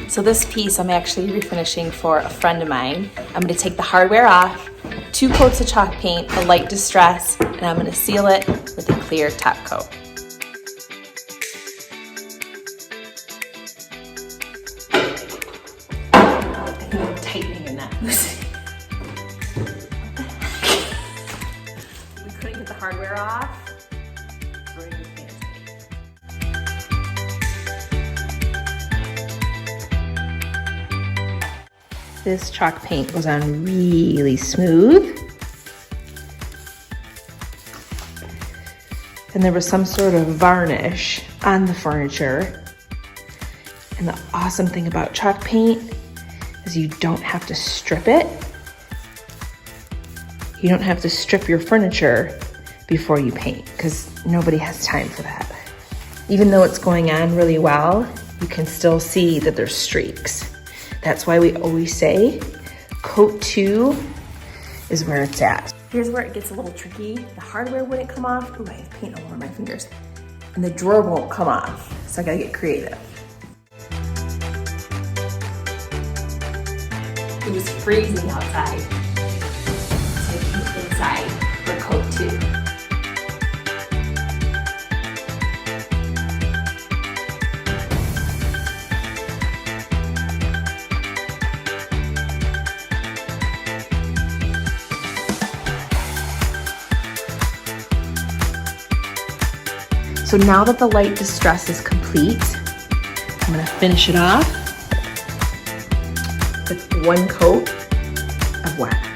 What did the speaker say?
So this piece I'm actually refinishing for a friend of mine. I'm gonna take the hardware off, 2 coats of chalk paint, a light distress, and I'm gonna seal it with a clear top coat. I think I'm tightening and not loosening. We couldn't get the hardware off. We're gonna use fancy. This chalk paint goes on really smooth. And there was some sort of varnish on the furniture. And the awesome thing about chalk paint is you don't have to strip it. You don't have to strip your furniture before you paint, because nobody has time for that. Even though it's going on really well, you can still see that there's streaks. That's why we always say coat 2 is where it's at. Here's where it gets a little tricky. The hardware wouldn't come off. Ooh, I have paint all over my fingers. And the drawer won't come off, so I gotta get creative. It was freezing outside, so I came inside for coat 2. So now that the light distress is complete, I'm gonna finish it off with 1 coat of wax.